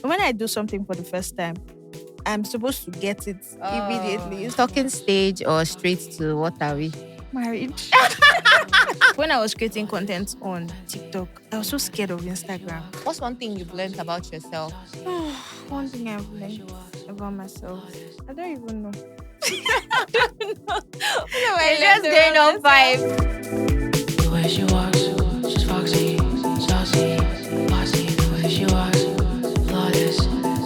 when I do something for the first time, I'm supposed to get it immediately. Talking stage or straight to what are we? Marriage. When I was creating content on TikTok, I was so scared of Instagram. What's one thing you've learned about yourself? One thing I've learned about myself, I don't even know. I don't know. You're just going on vibe. The way she walks, she's foxy, saucy, bossy. The way she walks, flawless,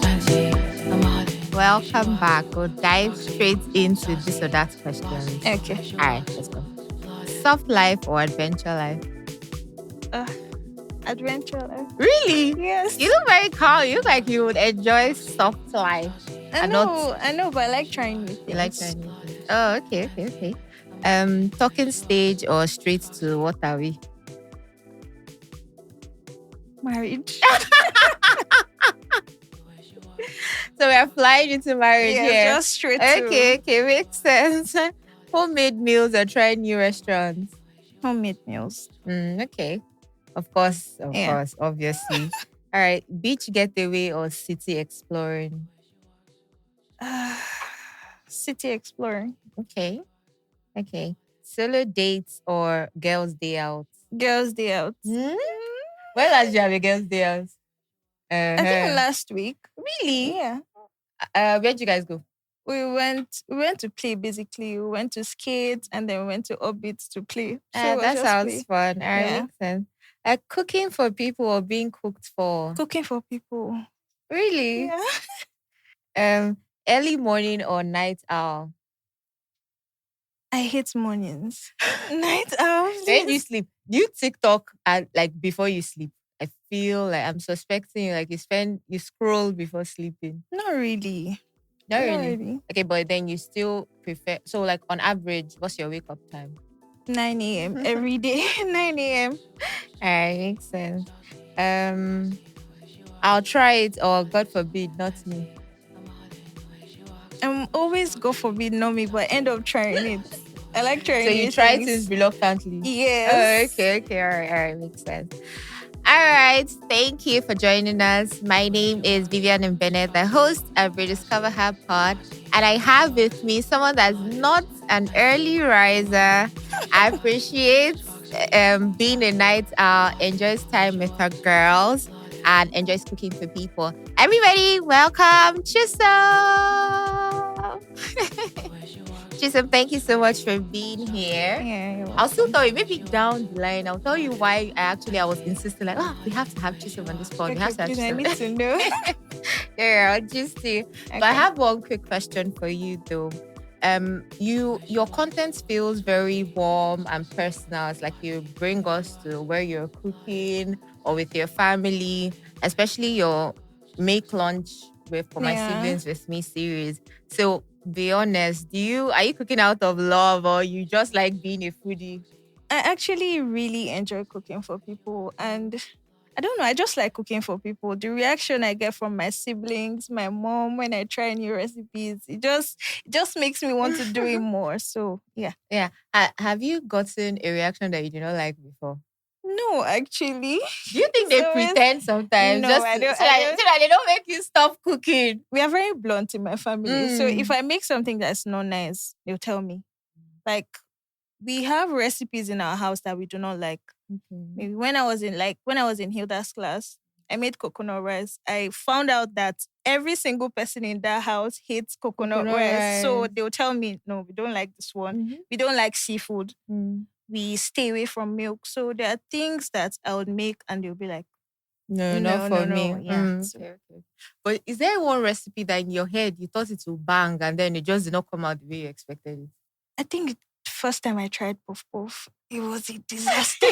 fancy, I'm hot. Welcome back. We'll dive straight into this or that question. Okay. All right, let's go. Soft life or adventure life? Adventure life. Really? Yes. You look very calm. You look like you would enjoy soft life. I know, but I like trying new things. You like trying new things. Oh, okay. Talking stage or straight to what are we? Marriage. So we're flying into marriage Yeah, here. just straight to Okay, makes sense. Homemade meals or trying new restaurants? homemade meals. Okay. Of course, obviously. All right, beach getaway or city exploring? City exploring. Okay. Solo dates or girls' day out? Girls' day out. When last you have a girls' day out? I think last week. Really? Yeah. Where'd you guys go? We went to play basically. We went to skate and then we went to Orbit to play. So it was That just sounds play. fun. Yeah. Makes sense. Cooking for people or being cooked for? Cooking for people. Really? Yeah. Early morning or night owl? I hate mornings. Night owls. When do you sleep? Do you TikTok before you sleep? I feel like I'm suspecting you scroll before sleeping. Not really. Not really. Okay, but then you still prefer. So on average, what's your wake up time? 9 a.m. every day. 9 a.m. Alright, makes sense. I'll try it or God forbid, not me. I'm always go forbid, not me, but I end up trying it. I like trying So you new try things. things reluctantly? Yes. Oh, okay. All right, makes sense. All right, thank you for joining us. My name is Vivian Mbenne, the host of RediscoverHerPod, and I have with me someone that's not an early riser, appreciates being a night owl, enjoys time with her girls, and enjoys cooking for people. Everybody, welcome Chukwusomaga. Chukwusomaga, thank you so much for being here. Yeah, I'll still tell you, maybe down the line, I'll tell you why I was insisting, we have to have Chukwusomaga on this pod. We have to have I need Chukwusomaga. to know. Yeah, just to. But I have one quick question for you though. Your content feels very warm and personal. It's like you bring us to where you're cooking or with your family, especially your make lunch for my siblings with me series. So be honest, are you cooking out of love or you just like being a foodie? I actually really enjoy cooking for people, and I don't know, I just like cooking for people. The reaction I get from my siblings, my mom when I try new recipes, it just makes me want to do it more. So yeah. Yeah. Have you gotten a reaction that you did not like before? No, actually. Do you think they pretend sometimes? No, Just I don't. so that they don't make you stop cooking. We are very blunt in my family. So if I make something that's not nice, they'll tell me. Like, we have recipes in our house that we do not like. Okay. Maybe when I was in Hilda's class, I made coconut rice. I found out that every single person in that house hates coconut rice. So they'll tell me, no, we don't like this one. Mm-hmm. We don't like seafood. We stay away from milk. So there are things that I would make and they'll be like, no, not for me. Yeah. Okay. But is there one recipe that in your head you thought it would bang and then it just did not come out the way you expected it? I think the first time I tried puff puff, it was a disaster.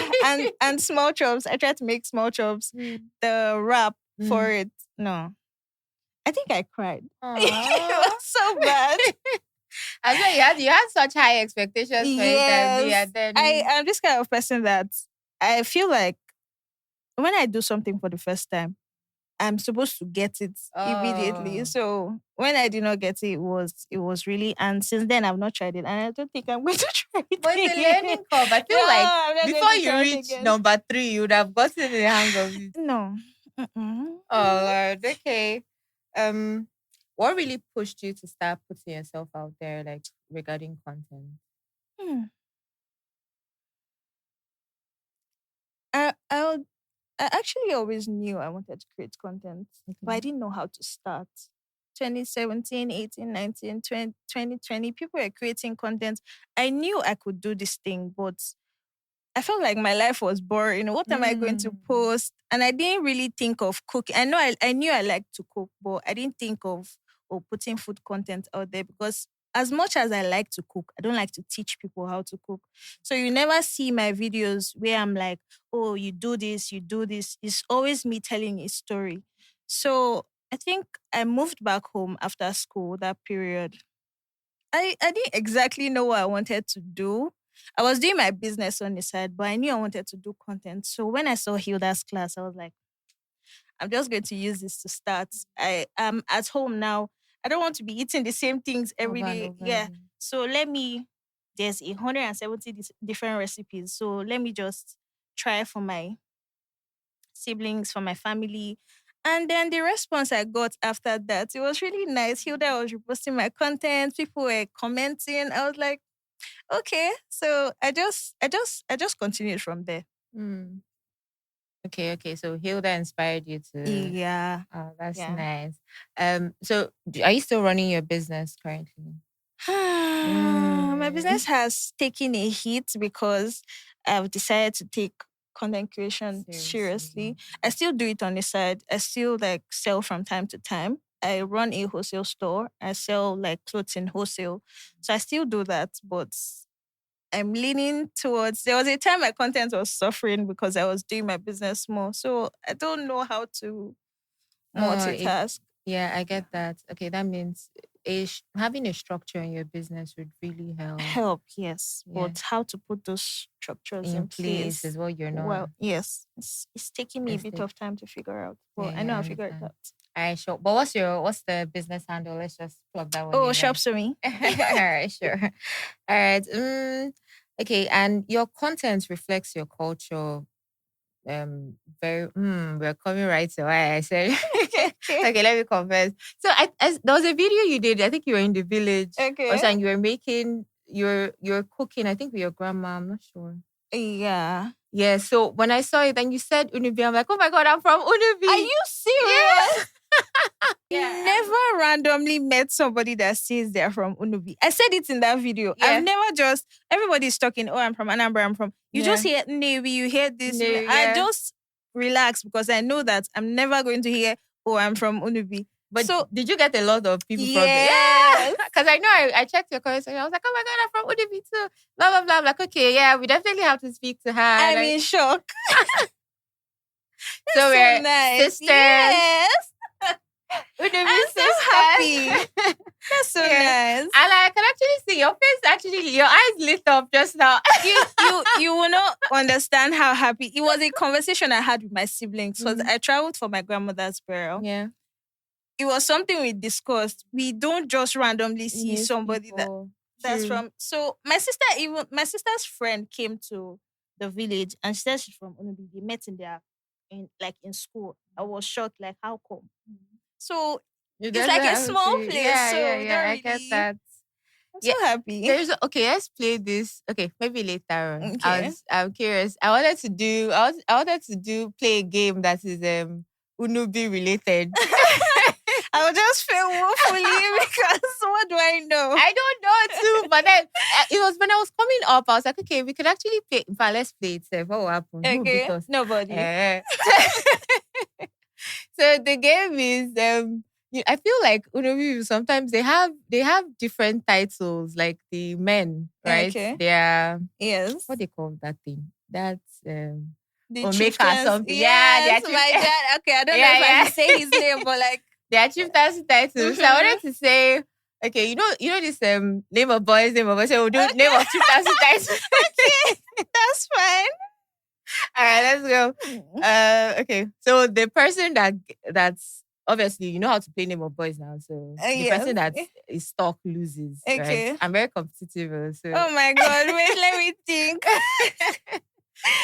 and small chops, I tried to make small chops. The wrap for it, no. I think I cried. It was so bad. I said you had such high expectations for it. And then I'm this kind of person that I feel like when I do something for the first time, I'm supposed to get it immediately. So when I did not get it, it was really, and since then I've not tried it, and I don't think I'm going to try it. But it's a learning curve. I feel like before you reach number 3, you would have gotten the hang of it. No, Mm-mm. Oh Lord. Okay. Um, what really pushed you to start putting yourself out there, like regarding content? Hmm. I would, I actually always knew I wanted to create content, but I Okay. didn't know how to start. 2017, 18, 19, 20, 2020, people were creating content. I knew I could do this thing, but I felt like my life was boring. What am I going to Mm. post? And I didn't really think of cooking. I knew I liked to cook, but I didn't think of putting food content out there because as much as I like to cook, I don't like to teach people how to cook. So you never see my videos where I'm like, oh, you do this, you do this. It's always me telling a story. So I think I moved back home after school that period. I didn't exactly know what I wanted to do. I was doing my business on the side, but I knew I wanted to do content. So when I saw Hilda's class, I was like, I'm just going to use this to start. I am at home now. I don't want to be eating the same things every Over and day. over Yeah. again. So there's 170 different recipes. So let me just try for my siblings, for my family. And then the response I got after that, it was really nice. Hilda was reposting my content. People were commenting. I was like, okay. So I just continued from there. Mm. Okay, okay. So Hilda inspired you to. Yeah. Oh, that's Yeah. nice. So are you still running your business currently? My business Mm. has taken a hit because I've decided to take content creation Seriously. seriously. I still do it on the side. I still like sell from time to time. I run a wholesale store. I sell like clothes in wholesale. So I still do that, but I'm leaning towards there was a time my content was suffering because I was doing my business more. So I don't know how to Oh, it, multitask. yeah, I Yeah. get that. Okay, that means having a structure in your business would really help. Help, yes. Yeah, But how to put those structures in in place place? is what you're not. Well, yes. It's taking me a bit Instead, of time to figure out. yeah, But I yeah, know I I'll figure it understand. out. All right, sure. But what's the business handle? Let's just plug that one Oh, in, shop right? to me. All right, sure. All right. Okay, and your content reflects your culture. Very. We're coming right to why I said. Okay. Okay, let me confess. So there was a video you did. I think you were in the village or Okay. something. You were making. You're cooking. I think with your grandma. I'm not sure. Yeah. Yeah. So when I saw it and you said Unubi, I'm like, oh my god, I'm from Are Unubi. you Yeah. serious? Never randomly met somebody that says they're from Unubi. I said it in that video. I've Yeah. never just everybody's talking. Oh, I'm from Anambra. I'm from. You just Yeah. hear Navy. You hear this. No. I Yeah. just relax because I know that I'm never going to hear. Oh, I'm from Unubi. But So did you get a lot of people from there? Yeah. yes, Because I know I checked your comments and I was like, oh my God, I'm from Udibi too. Blah, blah, blah. I'm like, okay, yeah, we definitely have to speak to her. I'm Like, in shock. so So we're nice. sisters. Yes, Udibi I'm so happy. sisters. That's so Yeah. nice. And I can actually see your face actually, your eyes lit up just now. You will not understand how happy it was. A conversation I had with my siblings because Mhm. I traveled for my grandmother's burial. Yeah. It was something we discussed. We don't just randomly see Yes, somebody people. that's True. from. So my sister's friend came to the village and she said she's from Unubi. They met in school. I was shocked. Like how come? So It it's doesn't like a have small to. place. Yeah, yeah, So we yeah. don't I get really. that. I'm so Yeah. happy. Okay, let's play this. Okay, maybe later on. Okay. I'm curious. I wanted to do play a game that is Unubi related. I'll just feel woefully because what do I know? I don't know too, but then it was when I was coming up, I was like, okay, we could actually play. In fact, let's play it. What will happen? Who will beat Okay, us? nobody. So the game is I feel like Unobi sometimes they have different titles, like the men, right? Okay. They are Yes. what they call that thing. That's The or make or chieftains. something. Yes, they are my dad. Okay, I don't know Yeah, if I yeah. should say his name, but like they are chieftains titles. So I wanted to say, okay, you know this name of boys, so we'll do name of chieftains titles. okay, that's fine. All right, let's go. Okay. So the person that's obviously you know how to play name of boys now. So the Yes. person that is stuck loses. Right? Okay. I'm very competitive. So Oh my god, wait, let me think.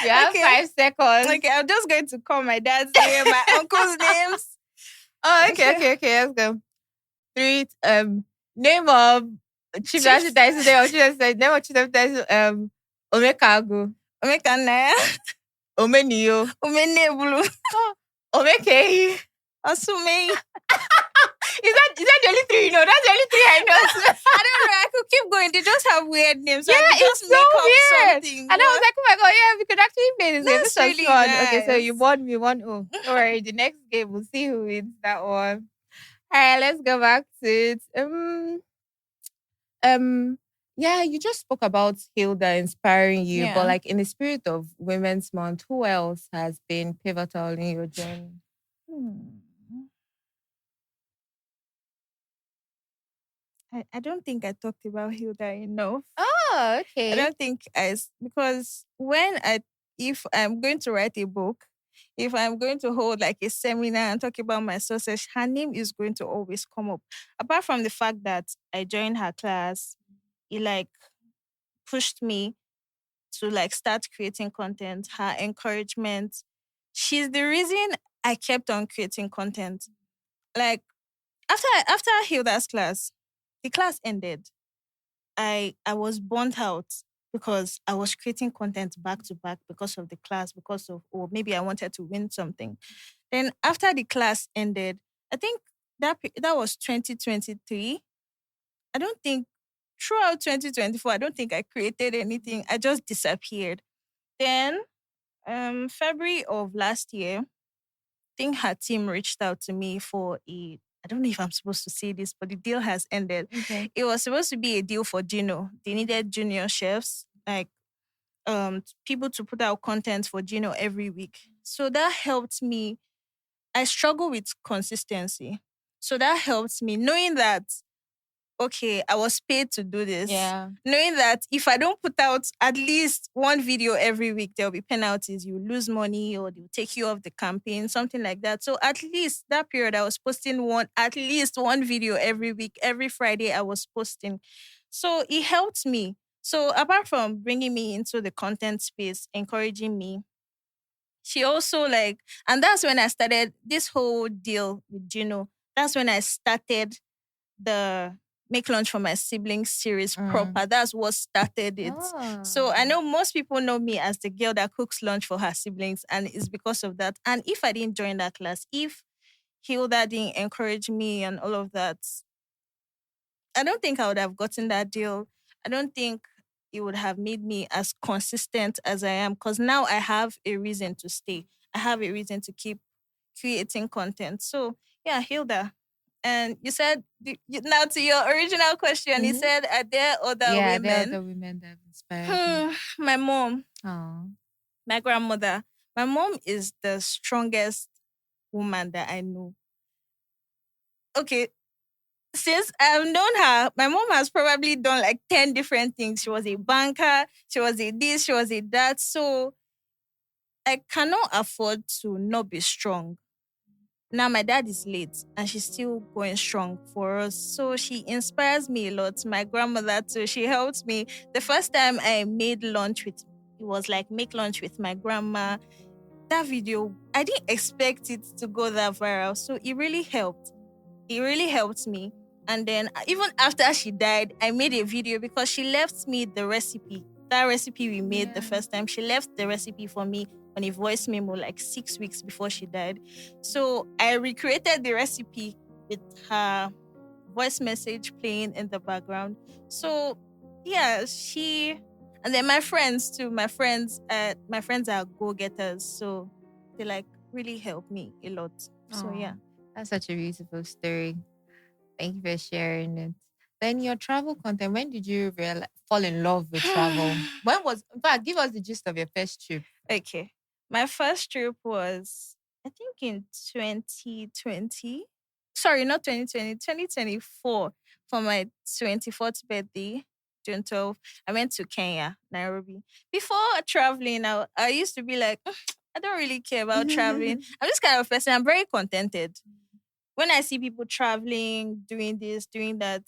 You have Okay. 5 seconds. Okay, I'm just going to call my dad's name, my uncle's names. Oh, okay. Let's go. 3. Name of Chief Chief Name of Chief Name of Chief Omekago. Omekanaya, Omeniyo. Umenebulu, Omekei. Asume. Is that the only 3 you know? That's the only 3 I know. I don't know. I could keep going. They just have weird names. So Yeah, I could just it's so make up weird. something. And I was like, oh my god, yeah, we could actually play this game. That's This was really fun. Okay, so nice. you won me 1-0. Don't worry, the next game we'll see who wins that one. All right, let's go back to it. Yeah, you just spoke about Hilda inspiring you, but Yeah. like in the spirit of Women's Month, who else has been pivotal in your journey? Hmm. I don't think I talked about Hilda enough. Oh, I okay. don't think because if I'm going to write a book, if I'm going to hold like a seminar and talk about my success, her name is going to always come up. Apart from the fact that I joined her class, it like pushed me to like start creating content. Her encouragement, she's the reason I kept on creating content. Like after Hilda's class, the class ended. I was burnt out because I was creating content back to back because of the class, because of or maybe I wanted to win something. Then after the class ended, I think that was 2023. I don't think throughout 2024, I don't think I created anything. I just disappeared. Then February of last year, I think her team reached out to me for I don't know if I'm supposed to say this, but the deal has ended. Okay. It was supposed to be a deal for Gino. They needed junior chefs, like people to put out content for Gino every week. So that helped me. I struggle with consistency. So that helped me knowing that okay, I was paid to do this. Yeah. Knowing that if I don't put out at least one video every week, there'll be penalties. You lose money or they'll take you off the campaign, something like that. So at least that period, I was posting at least one video every week. Every Friday, I was posting. So it helped me. So apart from bringing me into the content space, encouraging me, she also and that's when I started this whole deal with Gino. That's when I started the Make Lunch for My Siblings series proper. That's what started it. So I know most people know me as the girl that cooks lunch for her siblings, and it's because of that. And if I didn't join that class, if Hilda didn't encourage me and all of that, I don't think I would have gotten that deal. I don't think it would have made me as consistent as I am because now I have a reason to stay. I have a reason to keep creating content. So, yeah, Hilda. And you said, now to your original question, you said, are there other Yeah, there are women? other women that have inspired you. My mom, Oh. my grandmother. My mom is the strongest woman that I know. Okay, since I've known her, my mom has probably done like 10 different things. She was a banker, she was a this, she was a that. So I cannot afford to not be strong. Now my dad is late and she's still going strong for us. So she inspires me a lot. My grandmother too, she helped me. The first time I made lunch it was like make lunch with my grandma. That video, I didn't expect it to go that viral. So it really helped. It really helped me. And then even after she died, I made a video because she left me the recipe. That recipe we made the first time, she left the recipe for me on a voice memo like 6 weeks before she died. So I recreated the recipe with her voice message playing in the background. So yeah, and then my friends too. My friends are go-getters. So they like really help me a lot. So Aw, yeah. that's such a beautiful story. Thank you for sharing it. Then your travel content, when did you fall in love with travel? In fact, give us the gist of your first trip. Okay. My first trip was, I think, in 2020. Sorry, not 2020, 2024 for my 24th birthday, June 12th. I went to Kenya, Nairobi. Before traveling, I used to be like, I don't really care about traveling. I'm this kind of person. I'm very contented. When I see people traveling, doing this, doing that,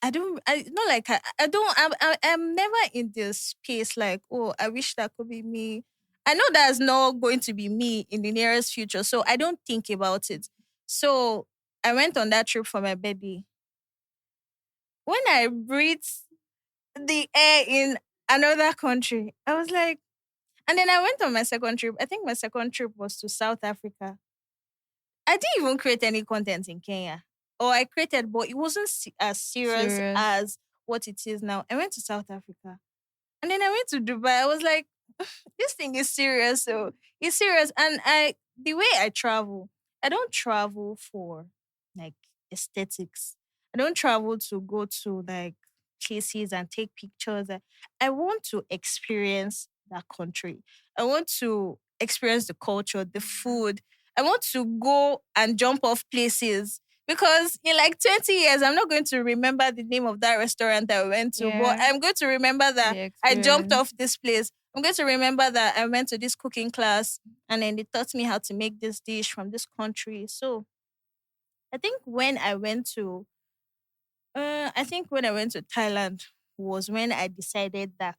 I not like I don't I'm never in this space like, oh, I wish that could be me. I know that's not going to be me in the nearest future, so I don't think about it. So I went on that trip for my birthday. When I breathed the air in another country, I was like, and then I went on my second trip. I think my second trip was to South Africa. I didn't even create any content in Kenya. Or I created, but it wasn't as serious Serious. as what it is now. I went to South Africa. And then I went to Dubai. I was like, this thing is serious. So it's serious. And the way I travel, I don't travel for like aesthetics. I don't travel to go to like places and take pictures. I want to experience that country. I want to experience the culture, the food. I want to go and jump off places because in like 20 years, I'm not going to remember the name of that restaurant I went to, but Yeah. I'm going to remember that The I jumped experience. off this place. I'm going to remember that I went to this cooking class and then they taught me how to make this dish from this country. So I think when I went to, I think when I went to Thailand was when I decided that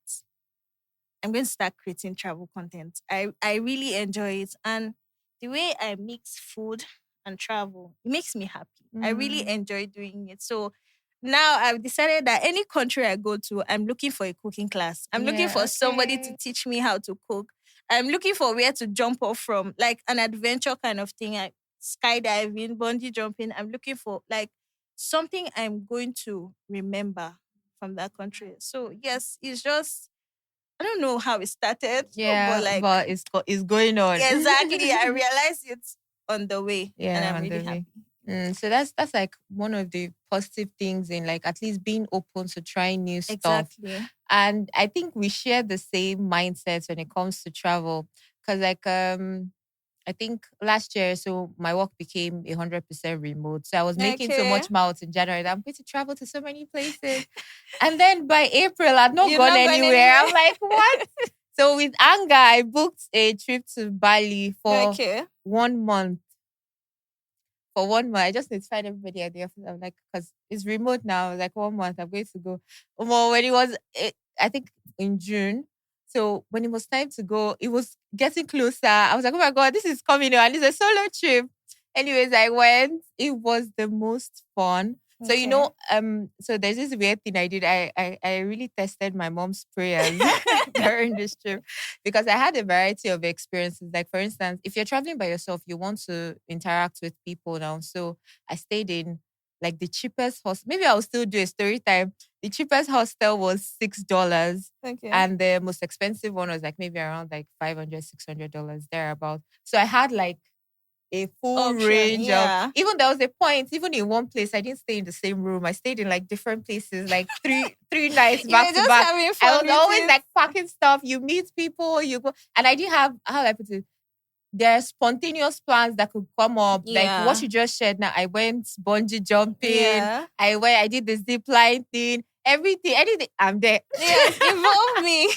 I'm going to start creating travel content. I really enjoy it. And the way I mix food and travel, it makes me happy. I really Mm. enjoy doing it. So now I've decided that any country I go to, I'm looking for a cooking class. I'm looking Yeah. for somebody to Okay. teach me how to cook. I'm looking for where to jump off from, like an adventure kind of thing, like skydiving, bungee jumping. I'm looking for like something I'm going to remember from that country. So yes, it's just I don't know how it started, but Yeah, like but it's going on. exactly, I realized it's on the way, and Yeah, I'm on really the way. happy. So that's like one of the positive things in like at least being open to trying new stuff. Exactly. And I think we share the same mindset when it comes to travel. Cause like I think last year, so my work became 100% remote. So I was making so Okay. much mouth in January that I'm going to travel to so many places. And then by April, I'd not You're gone not going anywhere. anywhere. I'm like, what? So with anger, I booked a trip to Bali for Okay. 1 month. For 1 month, I just notified everybody at the office. I'm like, because it's remote now. Like 1 month, I'm going to go. Well, when it was, I think in June. So when it was time to go, it was getting closer. I was like, oh my God, this is coming on. It's a solo trip. Anyways, I went. It was the most fun. So Okay. so there's this weird thing I did. I really tested my mom's prayers during this trip because I had a variety of experiences. Like for instance, if you're traveling by yourself, you want to interact with people now. So I stayed in like the cheapest hostel. Maybe I'll still do a story time. The cheapest hostel was $6, Okay. and the most expensive one was like maybe around like $500, $600 thereabout. So I had like a full Option. range of Yeah. even there was a point, even in one place, I didn't stay in the same room. I stayed in like different places, like three nights You back were to just back. having I fun was with always it. like packing stuff. You meet people, you go, and I didn't have how do I put it. There are spontaneous plans that could come up, like what Yeah. you just shared. Now I went bungee jumping. Yeah. I did the zip line thing. Everything, anything. I'm there. Yes. Involve me.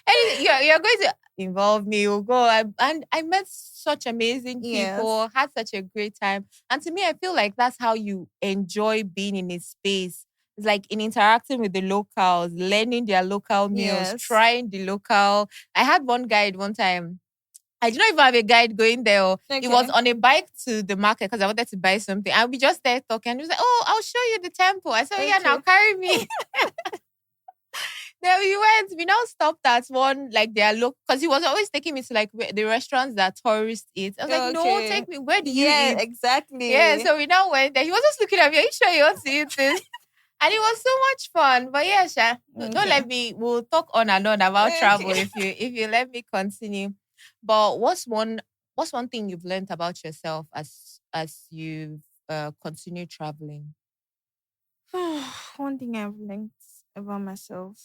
Anything you're going to involve me, we'll go. And I met such amazing Yes. people, had such a great time. And to me, I feel like that's how you enjoy being in a space. It's like in interacting with the locals, learning their local meals, Yes. trying the local. I had one guide one time. I did not even have a guide going there. Oh. He was Okay. on a bike to the market because I wanted to buy something. And we just there talking. He was like, "Oh, I'll show you the temple." I said, "Oh, yeah, now Okay. carry me." Then we went. We now stopped at one like their look because he was always taking me to like the restaurants that tourists eat. I was like, "No, Okay. take me. Where do you Yeah. eat?" Yeah. Exactly. So we now went there. He was just looking at me. Are you sure you want to eat this? And it was so much fun. But yeah, Sha, don't Okay. let me. We'll talk on and on about travel Okay. if you let me continue. But what's one thing you've learned about yourself as you've continued traveling? One thing I've learned about myself.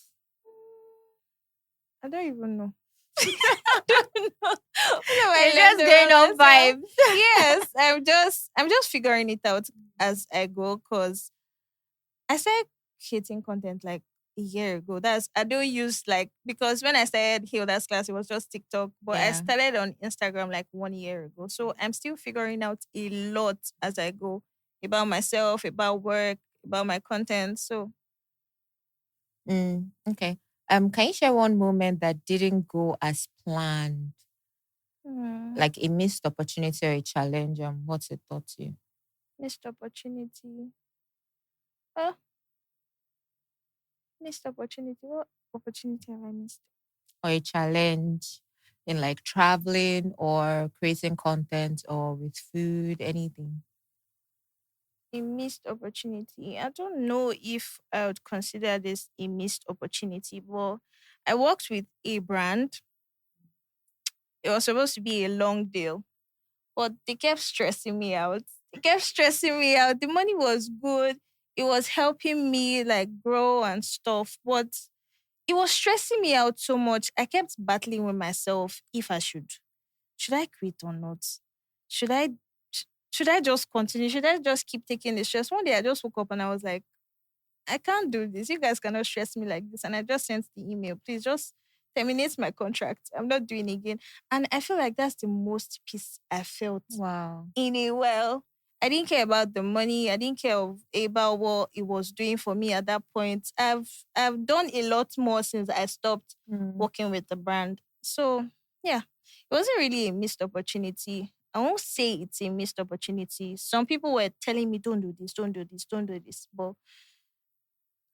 I don't even know. I don't know. What have I You're learned just going about on myself? vibes. Yes, I'm just figuring it out as I go because I started creating content like a year ago. I don't use like because when I started Hilda's class, it was just TikTok, but I Yeah. started on Instagram like 1 year ago. So I'm still figuring out a lot as I go about myself, about work, about my content. So Okay. Can you share one moment that didn't go as planned, hmm, like a missed opportunity or a challenge, and what's it taught you? missed opportunity. Oh, missed opportunity. What opportunity have I missed? Or a challenge in like traveling or creating content or with food, anything? A missed opportunity. I don't know if I would consider this a missed opportunity, but I worked with a brand. It was supposed to be a long deal, but they kept stressing me out. They kept stressing me out. The money was good. It was helping me like grow and stuff, but it was stressing me out so much. I kept battling with myself if I should I quit or not? Should I should I just continue? Should I just keep taking the stress? One day I just woke up and I was like, I can't do this. You guys cannot stress me like this. And I just sent the email. Please just terminate my contract. I'm not doing it again. And I feel like that's the most peace I felt Wow. in a while. I didn't care about the money. I didn't care about what it was doing for me at that point. I've done a lot more since I stopped Mm. working with the brand. So yeah, it wasn't really a missed opportunity. I won't say it's a missed opportunity. Some people were telling me, don't do this, don't do this, don't do this. But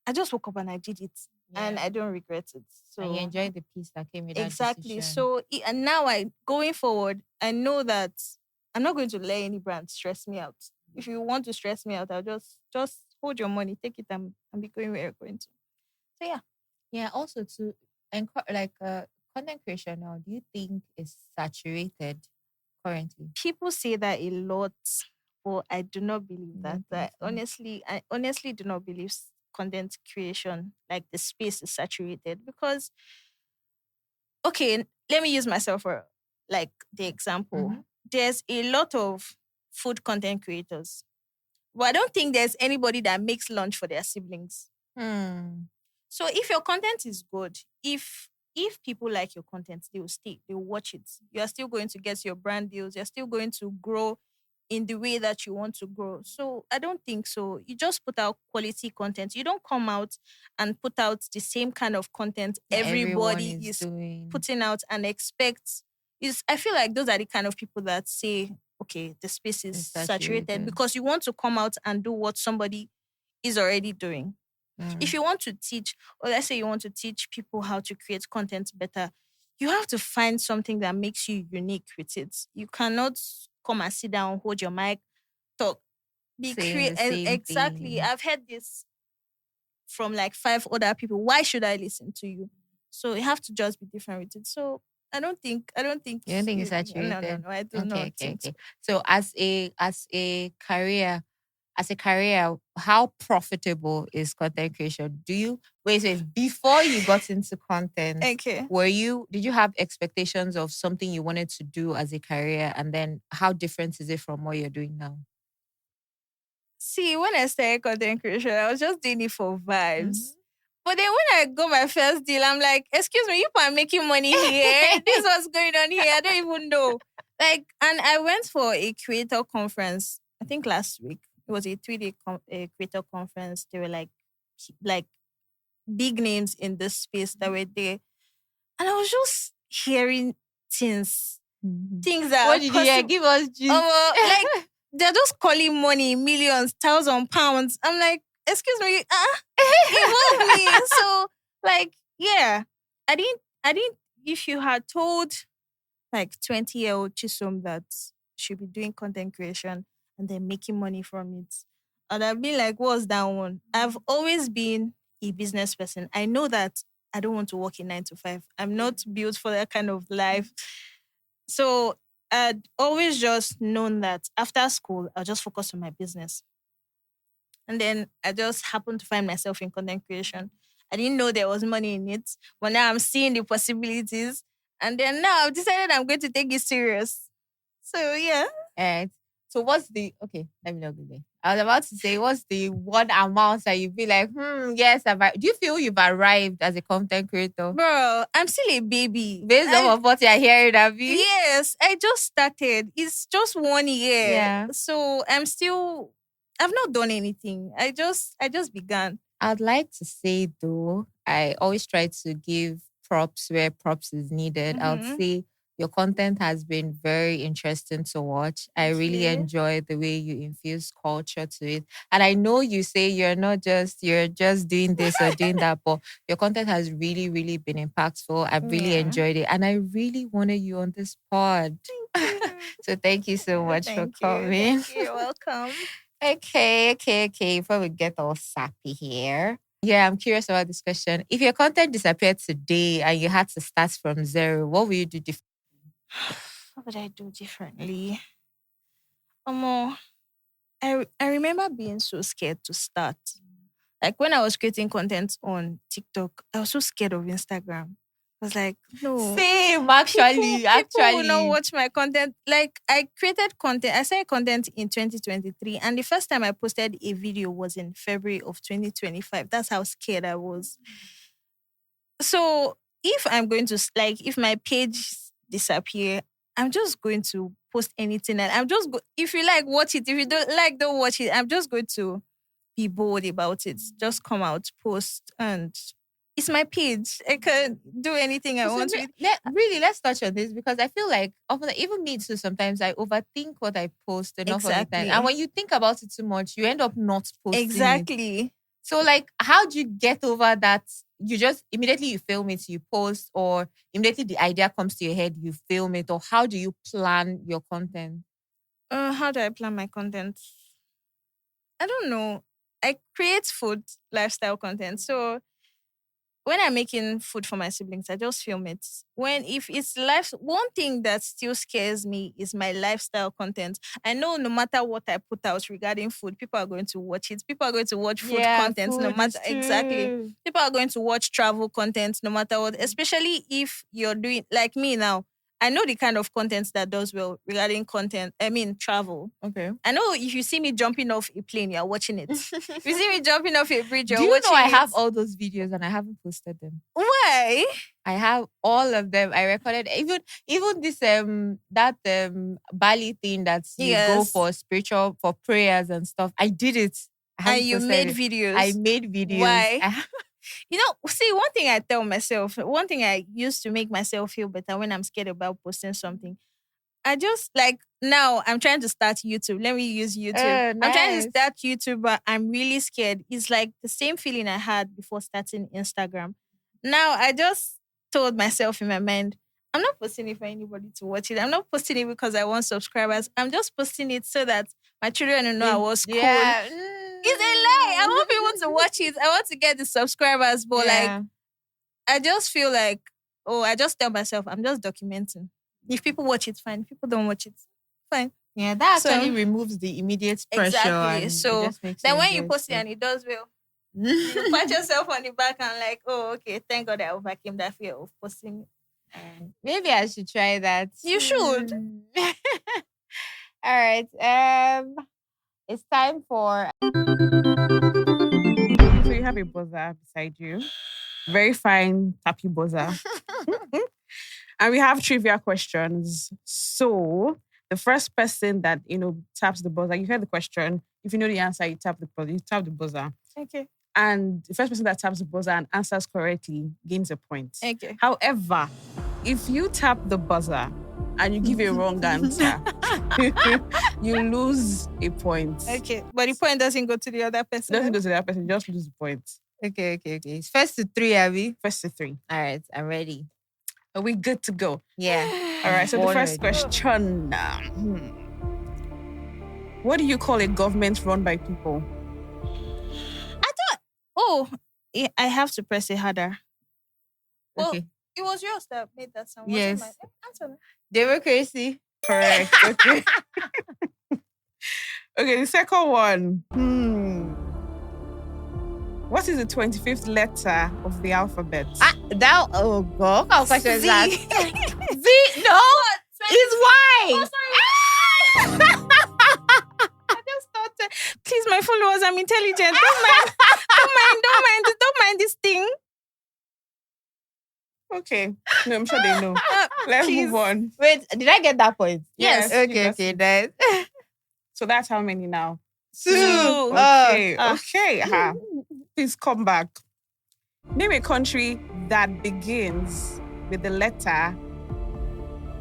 I just woke up and I did it. And Yeah. I don't regret it. And you So enjoyed the peace that came with that exactly. decision. So and now going forward, I know that I'm not going to let any brand stress me out. If you want to stress me out, I'll just hold your money, take it and be going where you're going to. So yeah. Yeah. Also, to like content creation now, do you think is saturated currently? People say that a lot, but I do not believe You that. don't think so? I honestly do not believe content creation, like the space is saturated because okay, let me use myself for like the example. Mm-hmm. There's a lot of food content creators, but I don't think there's anybody that makes lunch for their siblings. Hmm. So if your content is good, if people like your content, they will stay, they will watch it. You are still going to get your brand deals. You're still going to grow in the way that you want to grow. So I don't think so. You just put out quality content. You don't come out and put out the same kind of content That everyone everybody is is doing putting out and expect is I feel like those are the kind of people that say, okay, the space is is saturated saturated. because you want to come out and do what somebody is already doing. If Mm. you want to teach, or let's say you want to teach people how to create content better, you have to find something that makes you unique with it. You cannot come and sit down, hold your mic, talk, be Saying the same exactly. thing. I've heard this from like five other people. Why should I listen to you? So you have to just be different with it. So I don't think You don't think it's no, no, saturated? no, I do Okay, not okay, think so. okay. So as a career, how profitable is content creation? Do you wait, before you got into content, Okay. did you have expectations of something you wanted to do as a career? And then how different is it from what you're doing now? See, when I started content creation, I was just doing it for vibes. Mhm. But then when I got my first deal, I'm like, excuse me, you are making money here. This is what's going on here. I don't even know. Like, and I went for a creator conference, I think last week. It was a 3-day creator conference. They were like big names in this space that were there. And I was just hearing things, Mhm. things that What are did you hear? possible. Give us gist. Like they're just calling money, millions, £1,000. I'm like, excuse me, involve me. So like, yeah, I didn't. If you had told like 20-year-old Chisom that she'd be doing content creation and then making money from it, I'd have been like, what's that one? I've always been a business person. I know that I don't want to work in 9 to 5. I'm not built for that kind of life. So I'd always just known that after school, I'll just focus on my business. And then I just happened to find myself in content creation. I didn't know there was money in it, but now I'm seeing the possibilities. And then now I've decided I'm going to take it serious. So yeah. And so what's the okay? Let me not go there. I was about to say, what's the one amount that you'd be like, yes, do you feel you've arrived as a content creator? Bro, I'm still a baby. Based off of what you're hearing, Abby? Yes, I just started. It's just 1 year. Yeah. So I'm still I've not done anything. I just began. I'd like to say though, I always try to give props where props is needed. I would Mm-hmm. say your content has been very interesting to watch. I really Okay. enjoy the way you infuse culture to it. And I know you say you're just doing this or doing that, but your content has really, really been impactful. I've really Yeah. enjoyed it. And I really wanted you on this pod. Thank you. So thank you so much for Thank you. coming. Thank you. You're welcome. Okay. Before we get all sappy here. Yeah, I'm curious about this question. If your content disappeared today and you had to start from zero, what would you do differently? What would I do differently? Um, I remember being so scared to start. Like when I was creating content on TikTok, I was so scared of Instagram. I was like, no. Same, actually. People will not watch my content. Like I created content. I started content in 2023, and the first time I posted a video was in February of 2025. That's how scared I was. So if I'm going to if my page disappear, I'm just going to post anything, and if you like, watch it. If you don't like, don't watch it. I'm just going to be bold about it. Just come out, post, and it's my page. I can do anything I want with. Let's touch on this because I feel like often, even me too, sometimes I overthink what I post enough of the time. And when you think about it too much, you end up not posting it. Exactly. So like, how do you get over that? You just immediately you film it, you post, or immediately the idea comes to your head, you film it, or how do you plan your content? How do I plan my content? I don't know. I create food lifestyle content. So when I'm making food for my siblings, I just film it. If it's one thing that still scares me is my lifestyle content. I know no matter what I put out regarding food, people are going to watch it. People are going to watch food content no matter exactly. People are going to watch travel content no matter what, especially if you're doing like me now. I know the kind of content that does well regarding travel. Okay. I know if you see me jumping off a plane, you're watching it. If you see me jumping off a bridge, you're watching it. Do you know I have it. all those videos and I haven't posted them? Why? I have all of them. I recorded even this Bali thing that you go for spiritual for prayers and stuff. I did it. And you made videos. I made videos. Why? See, one thing I tell myself, one thing I used to make myself feel better when I'm scared about posting something. I just now I'm trying to start YouTube. Let me use YouTube. Nice. I'm trying to start YouTube, but I'm really scared. It's like the same feeling I had before starting Instagram. Now I just told myself in my mind, I'm not posting it for anybody to watch it. I'm not posting it because I want subscribers. I'm just posting it so that my children will know I was cool. Yeah. It's a lie. I want people to watch it. I want to get the subscribers, but I just feel like, I just tell myself, I'm just documenting. If people watch it, fine. If people don't watch it, fine. Yeah, that actually removes the immediate pressure. Exactly. So then when you post it and it does well, you pat yourself on the back and like, okay, thank God I overcame that fear of posting it. Maybe I should try that. You should. All right. It's time for. So you have a buzzer beside you, very fine tappy buzzer, and we have trivia questions. So the first person that taps the buzzer, you hear the question. If you know the answer, you tap the buzzer. You tap the buzzer. Okay. And the first person that taps the buzzer and answers correctly gains a point. Okay. However, if you tap the buzzer and you give a wrong answer, you lose a point. Okay. But the point doesn't go to the other person. It doesn't go to the other person, you just lose the point. Okay. It's first to three, Abby. First to three. All right, I'm ready. Are we good to go? Yeah. All right, so the first question. What do you call a government run by people? I have to press it harder. Okay. It was yours that made that sound. Yes. Answer. Democracy. Correct. Okay. Okay, the second one. What is the 25th letter of the alphabet? Oh God. What kind of question is that? Z? No. It's Y. Oh, sorry. I just thought, please, my followers, I'm intelligent. Don't mind this thing. Okay. No, I'm sure they know. Let's move on. Wait, did I get that point? Yes. Okay, nice. So that's how many now? Two. Okay. Please come back. Name a country that begins with the letter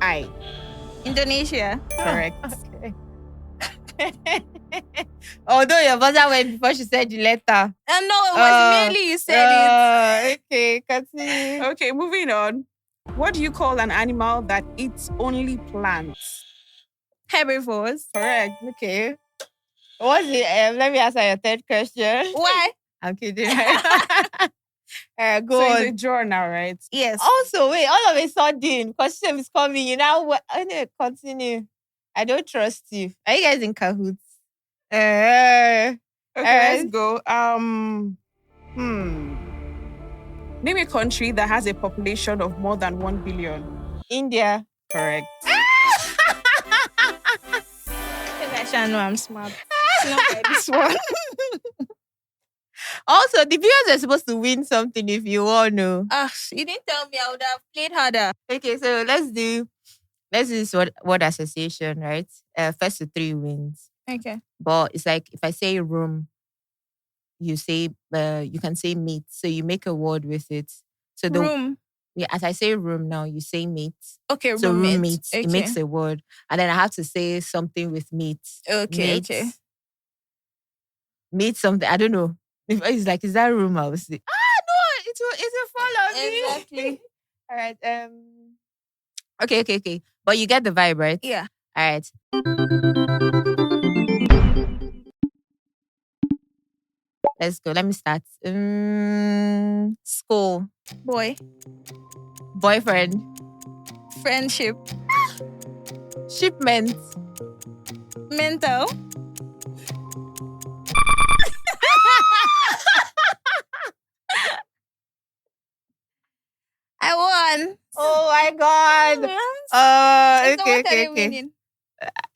I. Indonesia. Correct. Okay. Although your mother went before she said the letter. No, it was merely you said Okay, continue. Okay, moving on. What do you call an animal that eats only plants? it. Herbivores. Correct. Okay. What's it? Let me answer your third question. Why? I'm kidding. Go So on. it's a draw now, right? Yes. Also, wait, all of a sudden, question is coming. You know, continue. I don't trust you. Are you guys in cahoots? Okay, let's Alright. go. Name a country that has a population of more than 1 billion. India. Correct. I shall know I'm smart. It's not like this one. Also, the viewers are supposed to win something if you all know. You didn't tell me. I would have played harder. Okay, so let's do this word association, right? First to 3 wins. Okay. But it's like if I say room, you say you can say meat. So you make a word with it. So Room. yeah, as I say room now, you say meat. Okay, So roommate. roommate, Okay. it makes a word. And then I have to say something with meat. Okay, Meat. okay. Meat something. I don't know. If it's like, is that room? I will say, no, it will follow me. Exactly. All right. Okay. But you get the vibe, right? Yeah. All right. Let's go. Let me start. School. Boy. Boyfriend. Friendship. Shipment. Mental. I won. Oh my God. So what are they Okay. winning?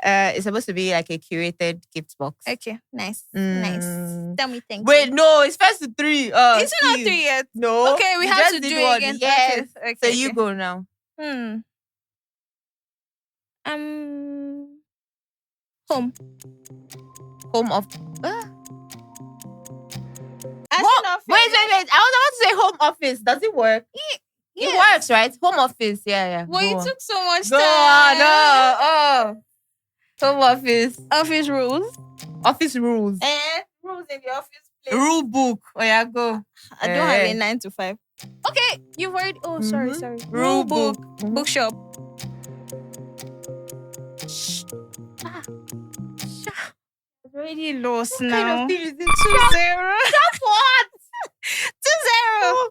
It's supposed to be like a curated gift box. Okay, nice. Nice. Tell me thank Wait, you. no, it's first to 3. It's not Steve. 3 yet. No. Okay, we you have just to did do it one. again. Yes. Okay, So you okay. go now. Home. Home of. Wait. I was about to say home office. Does it work? Yes. It works, right? Home office. Yeah. Well, Go it on. took so much Go time. on. No. Home office. Office rules. Office rules. Rules in the office place. Rule book. Oh yeah, go. I don't have a 9 to 5. Okay, you've already. Oh, sorry. Rule book. Bookshop. I've already lost What now. kind of thing is this? 2-0. Shop what? 2-0.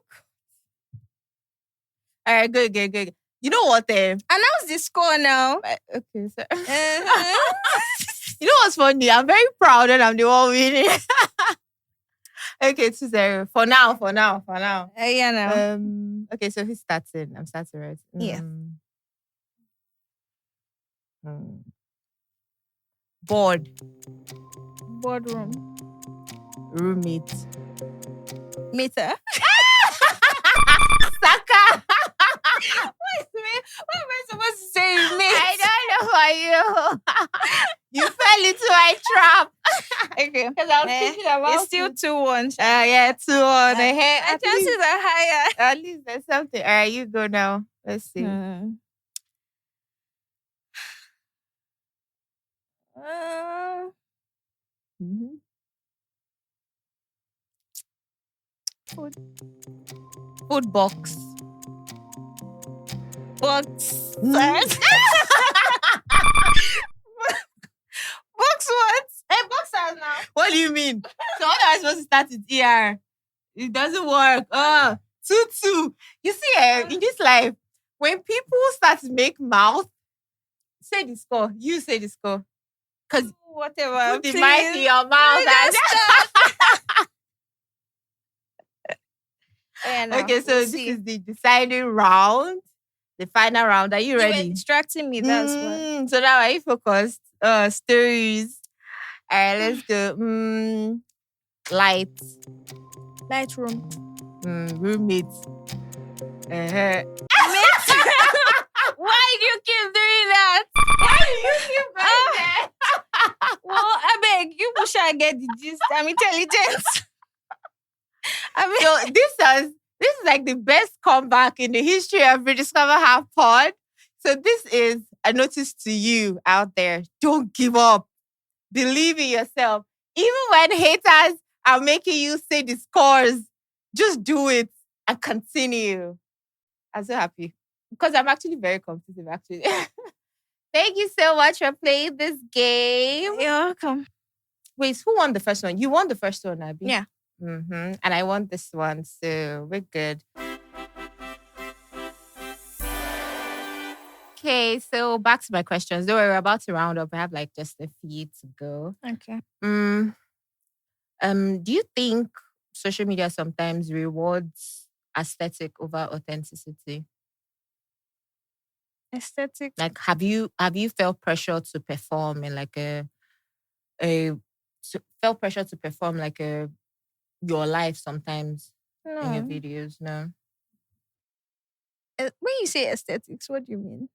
All right, good. You know what? Announce the score now. Okay, sir. Uh-huh. You know what's funny? I'm very proud that I'm the one winning. Okay, 2-0. For now. Yeah, now. Okay, so who's starting? I'm starting, right? Yeah. Board. Boardroom. Roommate. Meter. Saka. What am I supposed to say? Mate. I don't know for you. You fell into my trap. Okay. Because I was thinking about It's still 2-1. yeah, 2-1. My chances are higher. At least there's something. All right, you go now. Let's see. Food box. Box. Mm. Box what? Hey, boxers now. What do you mean? So what am I supposed to start with ER? It doesn't work. 2-2. You see, in this life, when people start to make mouth, say the score. You say the score. Because Whatever. put the mic in your mouth. Okay, so this is the deciding round. The final round. Are you ready? You were distracting me, that's why. So now are you focused? Stories. All right, let's go. Light. Lightroom. Roommate. Why do you keep doing that? Why do you keep doing that? Well, I beg you, people shall get the gist. I'm intelligent. I mean, So this is like the best comeback in the history of Rediscover Her Pod. So this is a notice to you out there. Don't give up. Believe in yourself. Even when haters are making you say the scores, just do it and continue. I'm so happy because I'm actually very competitive, actually. Thank you so much for playing this game. you're welcome. Wait, who won the first one? You won the first one, Abby. Yeah. And I won this one, so we're good. Okay, so back to my questions. Though we're about to round up, I have like just a few to go. Okay. Do you think social media sometimes rewards aesthetic over authenticity? Aesthetic. Like, have you felt pressure to perform in like felt pressure to perform like your life sometimes in your No. videos? No. When you say aesthetics, what do you mean?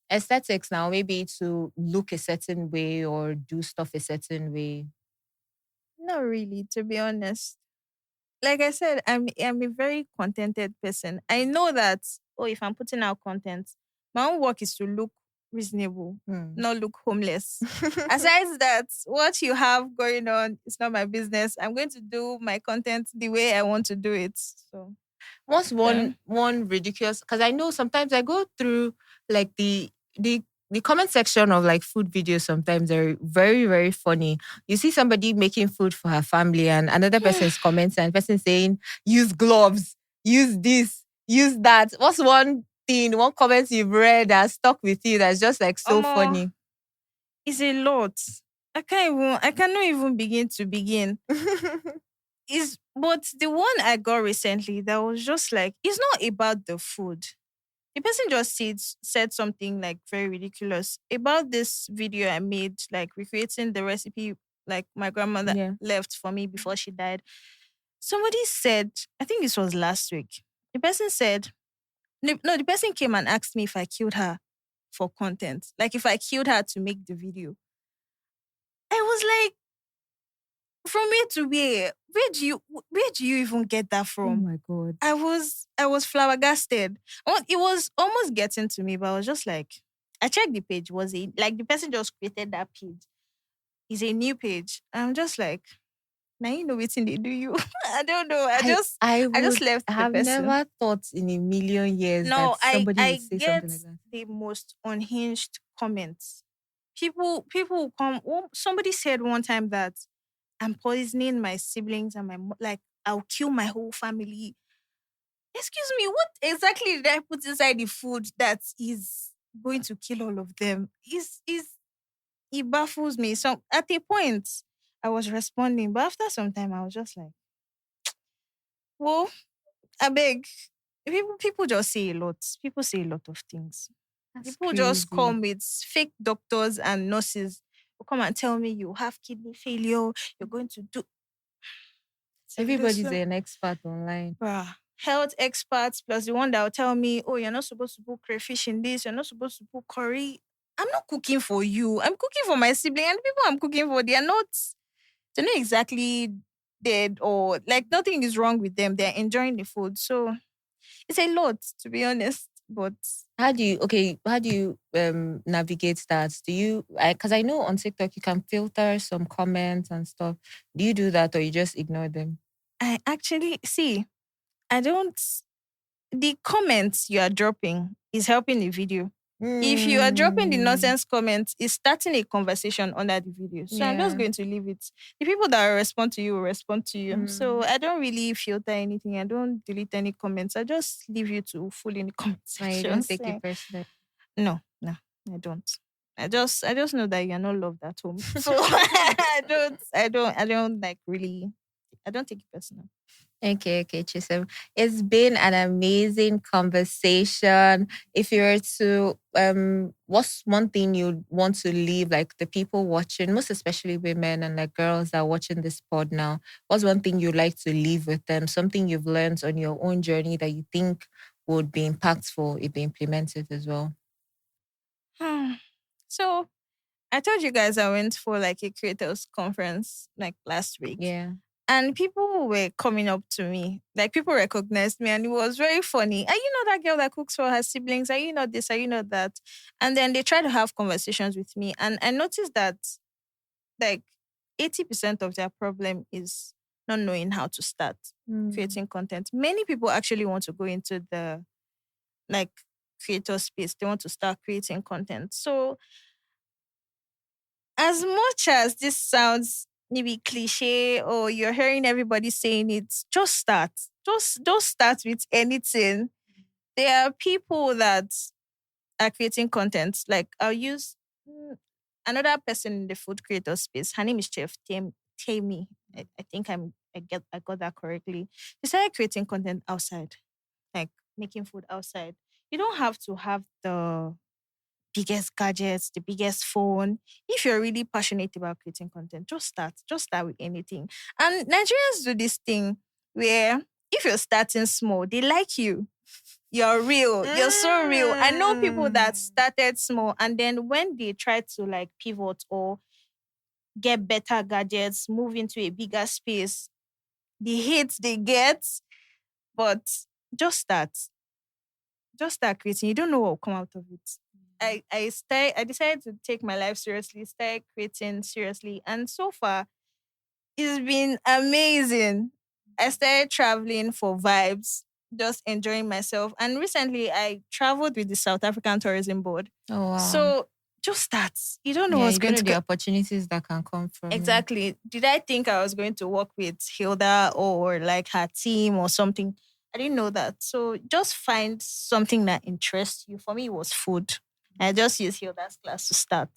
Aesthetics now, maybe to look a certain way or do stuff a certain way. Not really, to be honest. Like I said, I'm a very contented person. I know that, if I'm putting out content, my own work is to look reasonable, not look homeless. Aside that, what you have going on is not my business. I'm going to do my content the way I want to do it. So what's one ridiculous, because I know sometimes I go through like the comment section of like food videos. Sometimes they're very, very funny. You see somebody making food for her family and another person is commenting and person saying, use gloves, use this, use that. What's one comment you've read that stuck with you that's just like so funny? It's a lot. I cannot even begin to begin. But the one I got recently that was just like, it's not about the food. The person just said something like very ridiculous about this video I made, like recreating the recipe like my grandmother left for me before she died. Somebody said, I think this was last week. The person said, the person came and asked me if I killed her for content, like if I killed her to make the video. I was like, from A to B, where do you even get that from? Oh my God. I was flabbergasted. It was almost getting to me, but I was just like, I checked the page. Was it like the person just created that page? It's a new page. I'm just like, now you know what's in they do you. I don't know. I just left the have person. never thought in a million years No, that somebody I would say get something like that. the most unhinged comments. People will come. Somebody said one time that I'm poisoning my siblings and like I'll kill my whole family. Excuse me, what exactly did I put inside the food that is going to kill all of them? It baffles me. So at a point, I was responding, but after some time, I was just like, well, I beg. People just say a lot. People say a lot of things. That's People crazy. just come with fake doctors and nurses who come and tell me you have kidney failure. You're going to do. Everybody's an expert online. Bruh, health experts plus the one that will tell me, oh, you're not supposed to put crayfish in this. You're not supposed to put curry. I'm not cooking for you. I'm cooking for my sibling, and the people I'm cooking for, they're not exactly dead or like nothing is wrong with them. They're enjoying the food. So it's a lot, to be honest. But how do you navigate that? Do you, because I know on TikTok you can filter some comments and stuff. Do you do that or you just ignore them? I actually the comments you are dropping is helping the video. If you are dropping the nonsense comments, it's starting a conversation under the video. So I'm just going to leave it. The people that will respond to you will respond to you. So I don't really filter anything. I don't delete any comments. I just leave you to full in the comments. I don't take it personally. No, I don't. I just know that you're not loved at home. So I don't like really, I don't take it personal. Okay, Chisholm. It's been an amazing conversation. If you were to, what's one thing you want to leave, like the people watching, most especially women and like girls that are watching this pod now, what's one thing you'd like to leave with them? Something you've learned on your own journey that you think would be impactful if they implemented as well? So I told you guys I went for like a creators conference like last week. Yeah. And people were coming up to me. Like people recognized me and it was very funny. Are you not that girl that cooks for her siblings? Are you not this? Are you not that? And then they try to have conversations with me. And I noticed that like 80% of their problem is not knowing how to start creating content. Many people actually want to go into the like creator space. They want to start creating content. So as much as this sounds maybe cliche or you're hearing everybody saying it, just start. Just don't start with anything. There are people that are creating content. Like I'll use another person in the food creator space. Her name is Chef Tammy. I think I got that correctly. She started creating content outside, like making food outside. You don't have to have the biggest gadgets, the biggest phone. If you're really passionate about creating content, just start. Just start with anything. And Nigerians do this thing where if you're starting small, they like you. You're real. You're so real. I know people that started small and then when they try to like pivot or get better gadgets, move into a bigger space, the hate they get, but just start. Just start creating. You don't know what will come out of it. I decided to take my life seriously, start creating seriously. And so far, it's been amazing. I started traveling for vibes, just enjoying myself. And recently I traveled with the South African Tourism Board. Oh wow. So just start. You don't know yeah, what's you going don't to know the opportunities that can come from it. Exactly. Did I think I was going to work with Hilda or like her team or something? I didn't know that. So just find something that interests you. For me, it was food. I just used Hilda's class to start.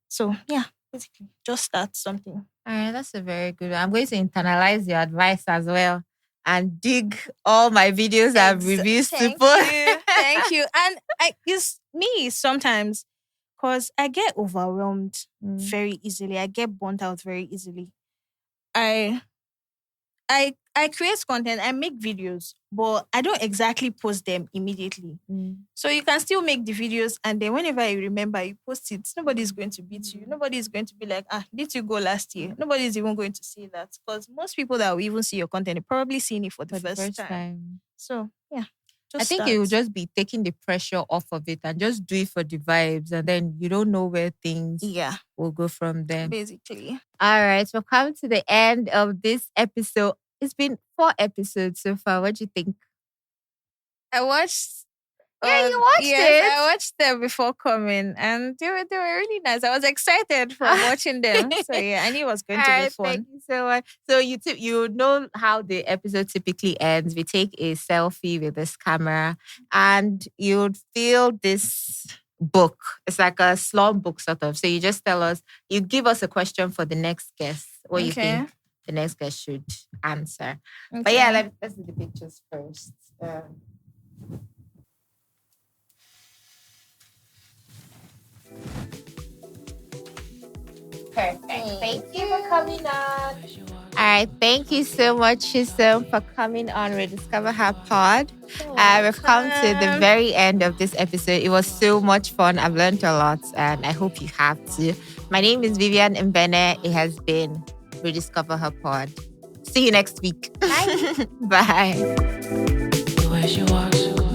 So yeah, basically, just start something. All right, that's a very good one. I'm going to internalize your advice as well and dig all my videos and reviews to post. Thank you. And it's me sometimes because I get overwhelmed very easily. I get burnt out very easily. I create content, I make videos, but I don't exactly post them immediately. So you can still make the videos and then whenever you remember, you post it. Nobody's going to beat you. Nobody's going to be like, did you go last year? Nobody's even going to see that because most people that will even see your content are probably seeing it for the first time. So yeah. I think it will just be taking the pressure off of it and just do it for the vibes. And then you don't know where things will go from there. Basically. All right. So we've come to the end of this episode. It's been 4 episodes so far. What do you think? I watched. You watched it. I watched them before coming, and they were really nice. I was excited from watching them. So yeah, I knew it was going to be fun. Thank you so much. So you know how the episode typically ends. We take a selfie with this camera, and you'd feel this book. It's like a slum book sort of. So you just tell us. You give us a question for the next guest. What you think the next guest should answer. Okay. But yeah, let's do the pictures first. Perfect. Thank you for coming on. All right. Thank you so much, Chisholm, for coming on Rediscover Her Pod. We've come to the very end of this episode. It was so much fun. I've learned a lot, and I hope you have too. My name is Vivian Mbenne. It has been Rediscover Her Pod. See you next week. Bye. The way she walks.